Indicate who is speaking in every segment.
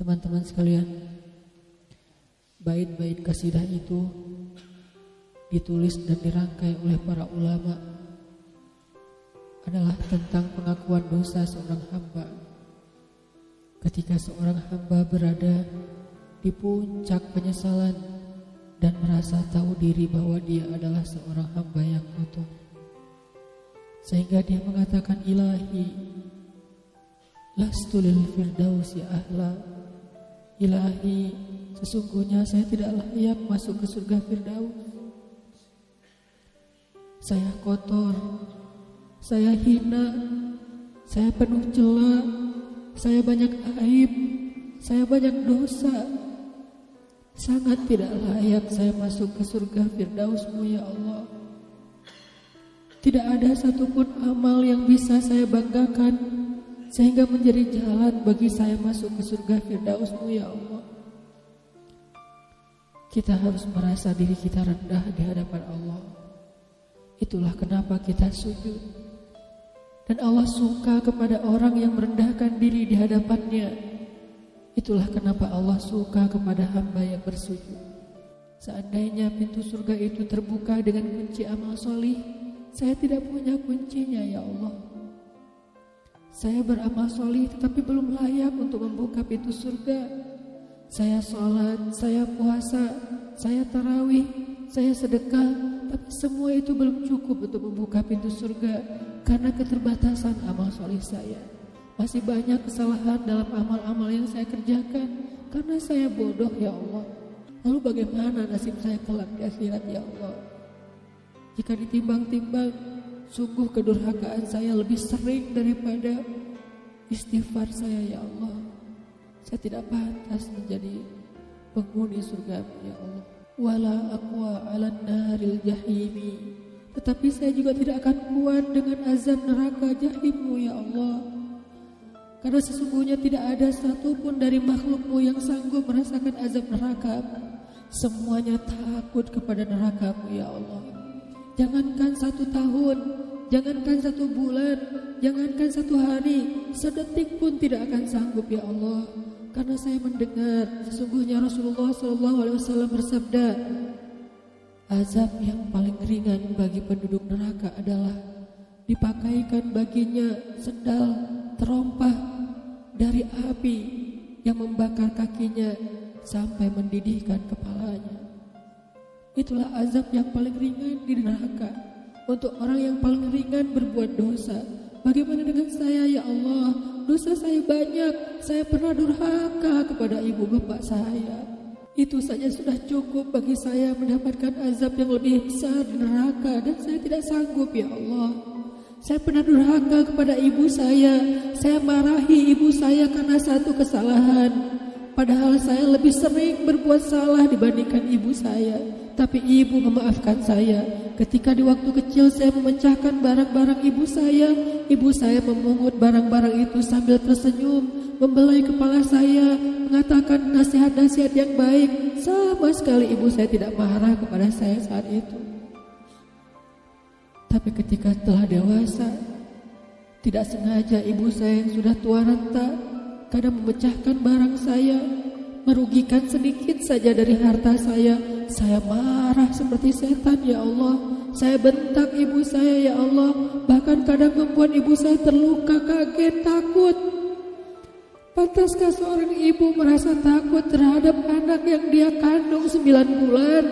Speaker 1: Teman-teman sekalian, bait-bait qasidah itu ditulis dan dirangkai oleh para ulama adalah tentang pengakuan dosa seorang hamba. Ketika seorang hamba berada di puncak penyesalan dan merasa tahu diri bahwa dia adalah seorang hamba yang kotor, sehingga dia mengatakan, Ilahi, lastu lil firdausi ahla. Ilahi, sesungguhnya saya tidak layak masuk ke surga Firdaus. Saya kotor, saya hina, saya penuh cela, saya banyak aib, saya banyak dosa. Sangat tidak layak saya masuk ke surga Firdaus-Mu ya Allah. Tidak ada satupun amal yang bisa saya banggakan sehingga menjadi jalan bagi saya masuk ke surga Firdaus-Mu ya Allah. Kita harus merasa diri kita rendah di hadapan Allah. Itulah kenapa kita sujud. Dan Allah suka kepada orang yang merendahkan diri di hadapannya. Itulah kenapa Allah suka kepada hamba yang bersujud. Seandainya pintu surga itu terbuka dengan kunci amal solih, saya tidak punya kuncinya ya Allah. Saya beramal solih tetapi belum layak untuk membuka pintu surga. Saya sholat, saya puasa, saya tarawih, saya sedekah, tapi semua itu belum cukup untuk membuka pintu surga karena keterbatasan amal solih saya. Masih banyak kesalahan dalam amal-amal yang saya kerjakan karena saya bodoh ya Allah. Lalu bagaimana nasib saya kelak di akhirat ya Allah? Jika ditimbang-timbang, sungguh kedurhakaan saya lebih sering daripada istighfar saya ya Allah. Saya tidak pantas menjadi penghuni surga ya Allah. Wala aqwa 'alan naril jahimi. Tetapi saya juga tidak akan kuat dengan azab neraka jahim-Mu ya Allah. Karena sesungguhnya tidak ada satupun dari makhluk-Mu yang sanggup merasakan azab neraka. Semuanya takut kepada neraka-Mu ya Allah. Jangankan 1 tahun, jangankan 1 bulan, jangankan 1 hari, sedetik pun tidak akan sanggup ya Allah. Karena saya mendengar sesungguhnya Rasulullah SAW bersabda, azab yang paling ringan bagi penduduk neraka adalah dipakaikan baginya sendal terompah dari api yang membakar kakinya sampai mendidihkan kepalanya. Itulah azab yang paling ringan di neraka untuk orang yang paling ringan berbuat dosa. Bagaimana dengan saya ya Allah? Dosa saya banyak. Saya pernah durhaka kepada ibu bapak saya. Itu saja sudah cukup bagi saya mendapatkan azab yang lebih besar di neraka, dan saya tidak sanggup ya Allah. Saya pernah durhaka kepada ibu saya. Saya marahi ibu saya karena satu kesalahan. Padahal saya lebih sering berbuat salah dibandingkan ibu saya. Tapi ibu memaafkan saya. Ketika di waktu kecil saya memecahkan barang-barang ibu saya memungut barang-barang itu sambil tersenyum, membelai kepala saya, mengatakan nasihat-nasihat yang baik. Sama sekali ibu saya tidak marah kepada saya saat itu. Tapi ketika telah dewasa, tidak sengaja ibu saya yang sudah tua renta kadang memecahkan barang saya, merugikan sedikit saja dari harta saya marah seperti setan ya Allah. Saya bentak ibu saya ya Allah, bahkan kadang membuat ibu saya terluka, kaget, takut. Pantaskah seorang ibu merasa takut terhadap anak yang dia kandung 9 bulan,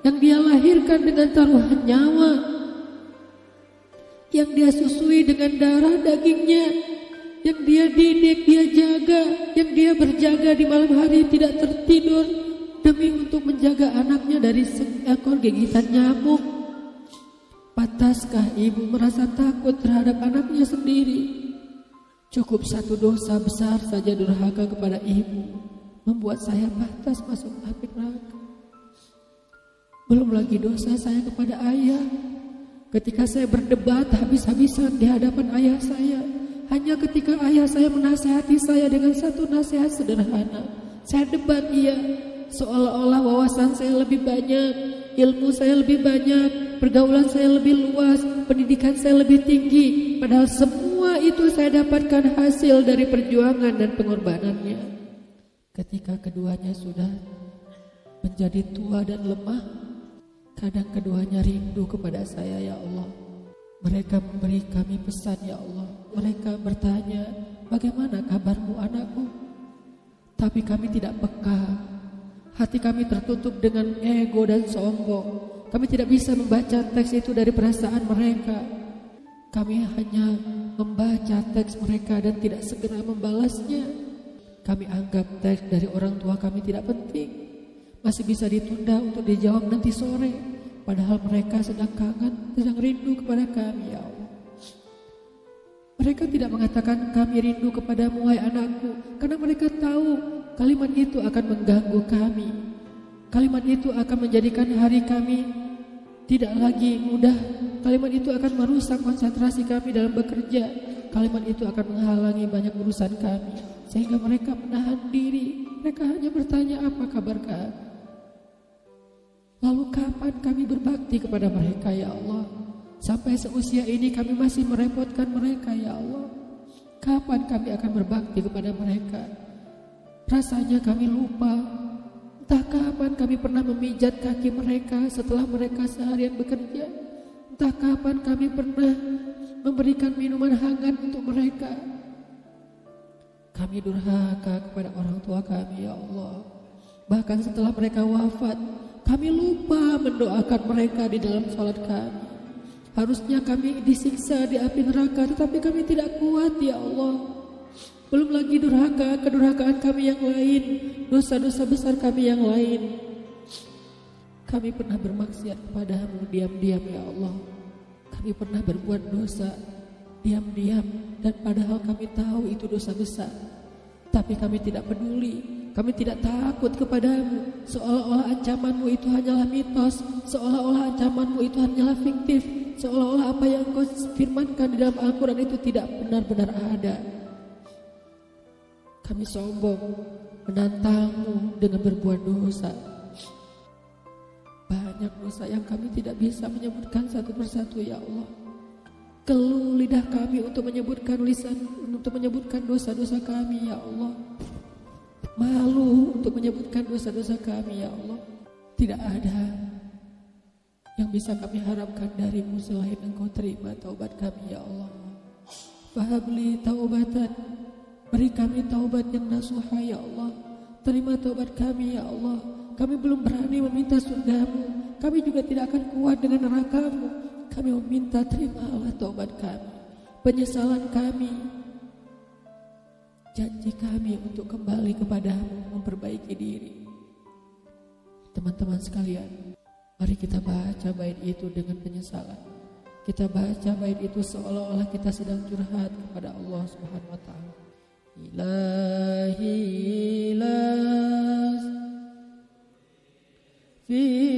Speaker 1: yang dia lahirkan dengan taruhan nyawa, yang dia susui dengan darah dagingnya, yang dia didik, dia jaga, yang dia berjaga di malam hari tidak tertidur demi untuk menjaga anaknya dari seekor gigitan nyamuk. Pantaskah ibu merasa takut terhadap anaknya sendiri? Cukup satu dosa besar saja durhaka kepada ibu membuat saya pantas masuk api neraka. Belum lagi dosa saya kepada ayah. Ketika saya berdebat habis-habisan di hadapan ayah saya, hanya ketika ayah saya menasihati saya dengan satu nasihat sederhana, saya debat dia, seolah-olah wawasan saya lebih banyak, ilmu saya lebih banyak, pergaulan saya lebih luas, pendidikan saya lebih tinggi. Padahal semua itu saya dapatkan hasil dari perjuangan dan pengorbanannya. Ketika keduanya sudah menjadi tua dan lemah, kadang keduanya rindu kepada saya, ya Allah. Mereka memberi kami pesan, ya Allah. Mereka bertanya, bagaimana kabarmu anakku? Tapi kami tidak peka. Hati kami tertutup dengan ego dan sombong. Kami tidak bisa membaca teks itu dari perasaan mereka. Kami hanya membaca teks mereka dan tidak segera membalasnya. Kami anggap teks dari orang tua kami tidak penting, masih bisa ditunda untuk dijawab nanti sore. Padahal mereka sedang kangen, sedang rindu kepada kami, ya Allah. Mereka tidak mengatakan kami rindu kepadamu, wahai anakku, karena mereka tahu kalimat itu akan mengganggu kami. Kalimat itu akan menjadikan hari kami tidak lagi mudah. Kalimat itu akan merusak konsentrasi kami dalam bekerja. Kalimat itu akan menghalangi banyak urusan kami, sehingga mereka menahan diri. Mereka hanya bertanya, apa kabar kami? Lalu kapan kami berbakti kepada mereka, ya Allah? Sampai seusia ini kami masih merepotkan mereka, ya Allah. Kapan kami akan berbakti kepada mereka? Rasanya kami lupa. Entah kapan kami pernah memijat kaki mereka setelah mereka seharian bekerja. Entah kapan kami pernah memberikan minuman hangat untuk mereka. Kami durhaka kepada orang tua kami, ya Allah. Bahkan setelah mereka wafat, kami lupa mendoakan mereka di dalam salat kami. Harusnya kami disiksa di api neraka, tetapi kami tidak kuat, ya Allah. Belum lagi durhaka, kedurhakaan kami yang lain, dosa-dosa besar kami yang lain. Kami pernah bermaksiat kepadamu diam-diam, ya Allah. Kami pernah berbuat dosa diam-diam, dan padahal kami tahu itu dosa besar. Tapi kami tidak peduli, kami tidak takut kepadamu. Seolah-olah ancamanmu itu hanyalah mitos, seolah-olah ancamanmu itu hanyalah fiktif, seolah-olah apa yang kau firmankan di dalam Al-Quran itu tidak benar-benar ada. Kami sombong, menantangmu dengan berbuat dosa. Banyak dosa yang kami tidak bisa menyebutkan satu persatu, ya Allah. Keluh lidah kami untuk menyebutkan dosa-dosa kami, ya Allah. Malu untuk menyebutkan dosa-dosa kami, ya Allah. Tidak ada yang bisa kami harapkan darimu selain Engkau terima taubat kami, ya Allah. Fahabli taubatan, beri kami taubat yang nasuha, ya Allah. Terima taubat kami, ya Allah. Kami belum berani meminta surgamu, kami juga tidak akan kuat dengan nerakamu. Kami meminta, terimalah taubat kami, penyesalan kami, janji kami untuk kembali kepadamu, memperbaiki diri. Teman-teman sekalian, mari kita baca bait itu dengan penyesalan. Kita baca bait itu seolah-olah kita sedang curhat kepada Allah Subhanahu wa Ta'ala. Ilahi las fi